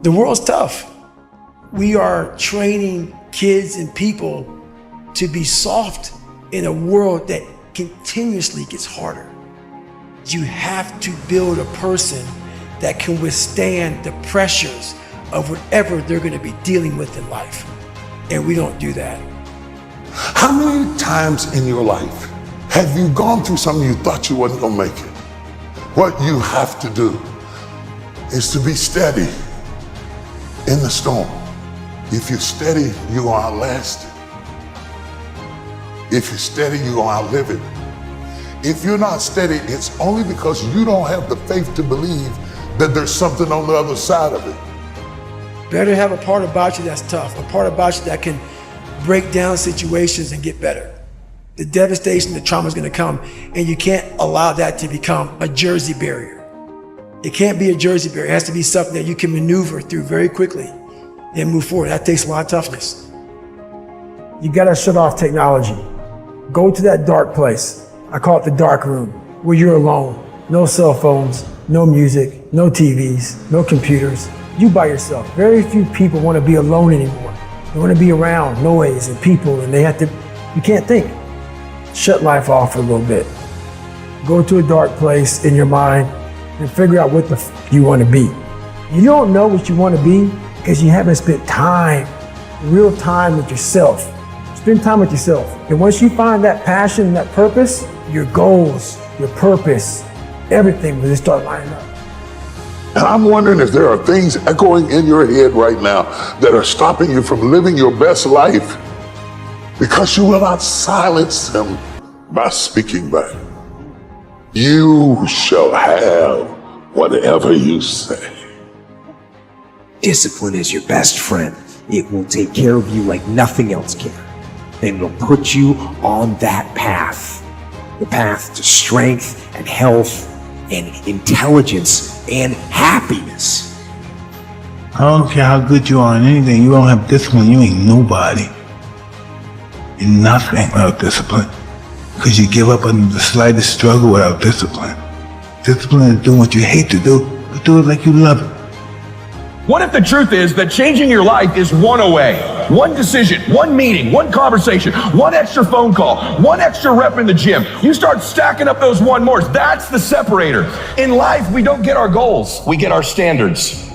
The world's tough. We are training kids and people to be soft in a world that continuously gets harder. You have to build a person that can withstand the pressures of whatever they're going to be dealing with in life. And we don't do that. How many times in your life have you gone through something you thought you wasn't gonna make it? What you have to do is to be steady in the storm. If you're steady, you're gonna outlast it. If you're steady, you're gonna outlive it. If you're not steady, it's only because you don't have the faith to believe that there's something on the other side of it. Better have a part about you that's tough, a part about you that can break down situations and get better. The devastation, the trauma is going to come, and you can't allow that to become a Jersey barrier. It can't be a Jersey barrier. It has to be something that you can maneuver through very quickly and move forward. That takes a lot of toughness. You got to shut off technology. Go to that dark place. I call it the dark room, where you're alone. No cell phones, no music, no TVs, no computers. You by yourself. Very few people want to be alone anymore. They want to be around noise and people, and you can't think. Shut life off for a little bit. Go to a dark place in your mind and figure out what you want to be. You don't know what you want to be because you haven't spent real time with yourself. Spend time with yourself. And once you find that passion, that purpose, your goals, your purpose, everything will just start lining up. And I'm wondering if there are things echoing in your head right now that are stopping you from living your best life because you will not silence them by speaking back. You shall have whatever you say. Discipline is your best friend. It will take care of you like nothing else can. And it'll put you on that path. The path to strength and health and intelligence and happiness. I don't care how good you are in anything, you don't have discipline, you ain't nobody. You're nothing without discipline. Because you give up under the slightest struggle without discipline. Discipline is doing what you hate to do, but do it like you love it. What if the truth is that changing your life is one away? One decision, one meeting, one conversation, one extra phone call, one extra rep in the gym. You start stacking up those one mores. That's the separator. In life, we don't get our goals. We get our standards.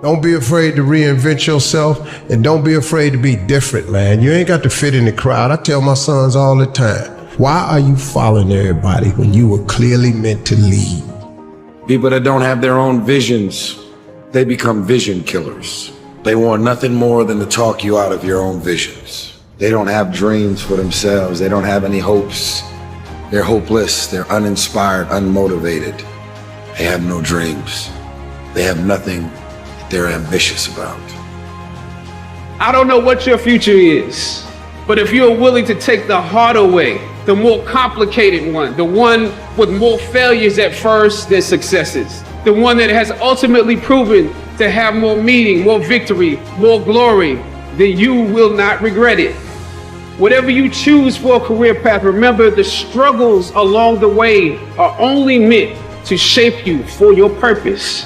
Don't be afraid to reinvent yourself, and don't be afraid to be different, man. You ain't got to fit in the crowd. I tell my sons all the time, why are you following everybody when you were clearly meant to lead? People that don't have their own visions, they become vision killers. They want nothing more than to talk you out of your own visions. They don't have dreams for themselves. They don't have any hopes. They're hopeless. They're uninspired, unmotivated. They have no dreams. They have nothing they're ambitious about. I don't know what your future is, but if you're willing to take the harder way, the more complicated one, the one with more failures at first than successes, the one that has ultimately proven to have more meaning, more victory, more glory, then you will not regret it. Whatever you choose for a career path, remember the struggles along the way are only meant to shape you for your purpose.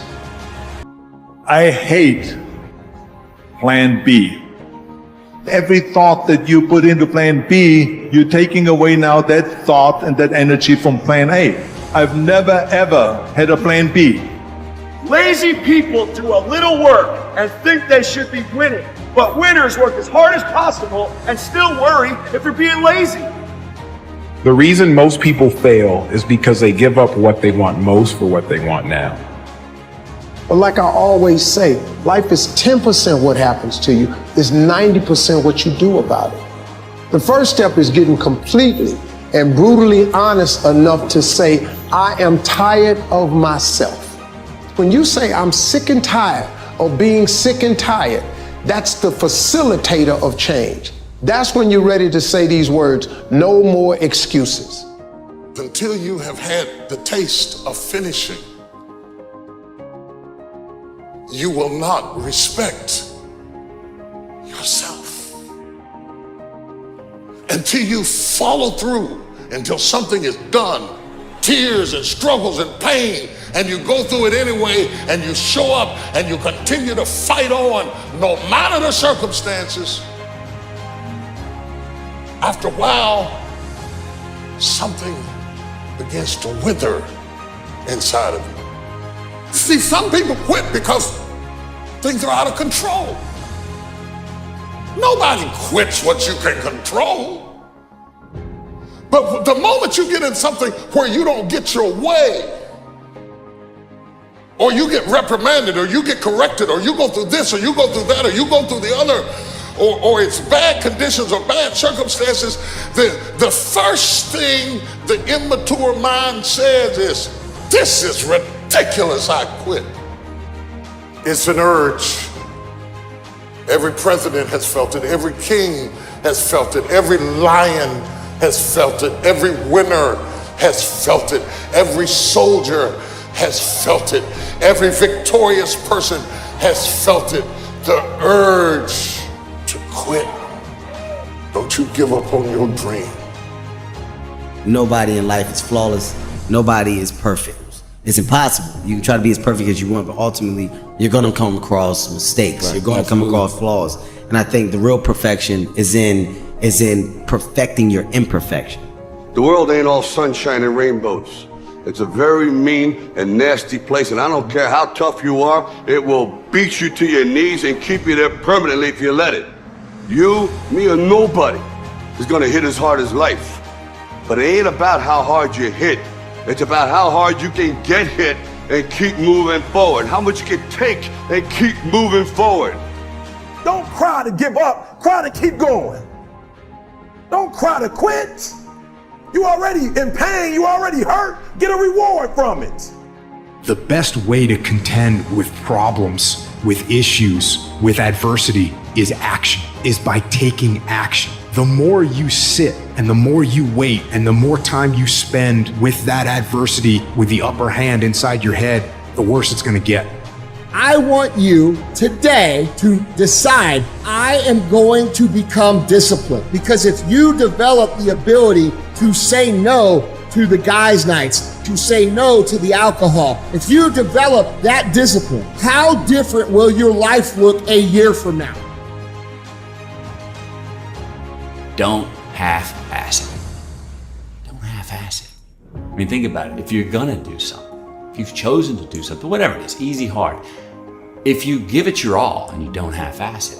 I hate plan B. Every thought that you put into plan B, you're taking away now that thought and that energy from plan A. I've never ever had a plan B. Lazy people do a little work and think they should be winning, but winners work as hard as possible and still worry if you're being lazy. The reason most people fail is because they give up what they want most for what they want now. But like I always say, life is 10% what happens to you, it's 90% what you do about it. The first step is getting completely and brutally honest enough to say, I am tired of myself. When you say I'm sick and tired of being sick and tired, that's the facilitator of change. That's when you're ready to say these words, no more excuses. Until you have had the taste of finishing, you will not respect yourself. Until you follow through, until something is done tears and struggles and pain, and you go through it anyway, and you show up and you continue to fight on no matter the circumstances, after a while, something begins to wither inside of you. See, some people quit because things are out of control. Nobody quits what you can control. But the moment you get in something where you don't get your way, or you get reprimanded, or you get corrected, or you go through this, or you go through that, or you go through the other, or it's bad conditions or bad circumstances, the first thing the immature mind says is, this is ridiculous, I quit. It's an urge. Every president has felt it. Every king has felt it. Every lion has felt it. Every winner has felt it. Every soldier has felt it. Every victorious person has felt it. The urge to quit. Don't you give up on your dream. Nobody in life is flawless. Nobody is perfect. It's impossible. You can try to be as perfect as you want, but ultimately you're going to come across mistakes. Right. You're going to come across flaws. And I think the real perfection is in perfecting your imperfection. The world ain't all sunshine and rainbows. It's a very mean and nasty place, and I don't care how tough you are, it will beat you to your knees and keep you there permanently if you let it. You, me, or nobody is gonna hit as hard as life. But it ain't about how hard you hit. It's about how hard you can get hit and keep moving forward. How much you can take and keep moving forward. Don't cry to give up, cry to keep going. Don't cry to quit. You already in pain, you already hurt. Get a reward from it. The best way to contend with problems, with issues, with adversity is action, is by taking action. The more you sit and the more you wait and the more time you spend with that adversity, with the upper hand inside your head, the worse it's gonna get. I want you today to decide, I am going to become disciplined. Because if you develop the ability to say no to the guys' nights, to say no to the alcohol, if you develop that discipline, how different will your life look a year from now? Don't half-ass it. Don't half-ass it. I mean, think about it. If you're gonna do something, if you've chosen to do something, whatever it is, easy, hard, if you give it your all and you don't half-ass it,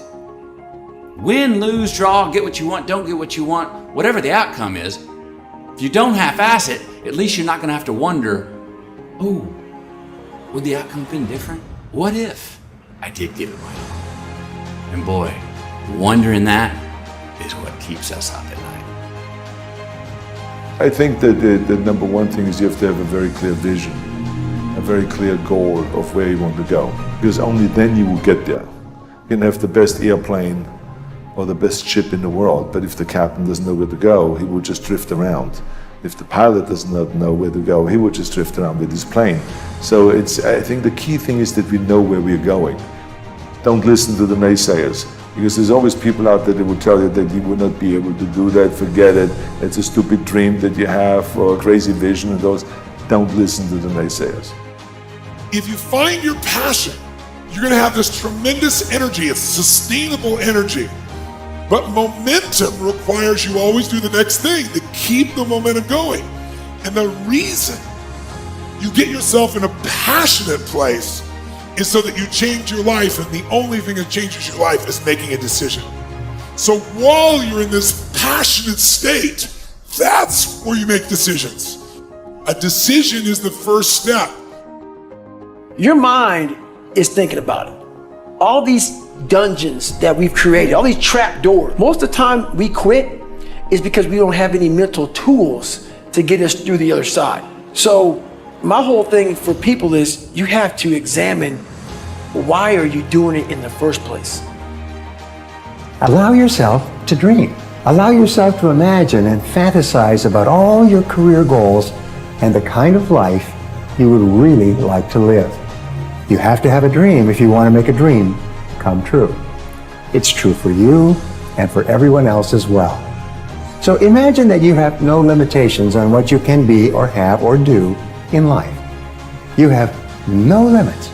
win, lose, draw, get what you want, don't get what you want, whatever the outcome is, if you don't half-ass it, at least you're not gonna have to wonder, oh, would the outcome have been different? What if I did give it my all? And boy, wondering that is what keeps us up at night. I think that the number one thing is you have to have a very clear vision, a very clear goal of where you want to go, because only then you will get there. You can have the best airplane or the best ship in the world, but if the captain doesn't know where to go, he will just drift around. If the pilot does not know where to go, he will just drift around with his plane. So I think the key thing is that we know where we're going. Don't listen to the naysayers, because there's always people out there that will tell you that you will not be able to do that, forget it, it's a stupid dream that you have or a crazy vision and those. Don't listen to the naysayers. If you find your passion, you're gonna have this tremendous energy. It's sustainable energy. But momentum requires you always do the next thing to keep the momentum going. And the reason you get yourself in a passionate place is so that you change your life, and the only thing that changes your life is making a decision. So while you're in this passionate state, that's where you make decisions. A decision is the first step. Your mind is thinking about it. All these dungeons that we've created, all these trap doors, most of the time we quit is because we don't have any mental tools to get us through the other side. So my whole thing for people is you have to examine, why are you doing it in the first place? Allow yourself to dream. Allow yourself to imagine and fantasize about all your career goals and the kind of life you would really like to live. You have to have a dream if you want to make a dream come true. It's true for you and for everyone else as well. So imagine that you have no limitations on what you can be or have or do in life. You have no limits.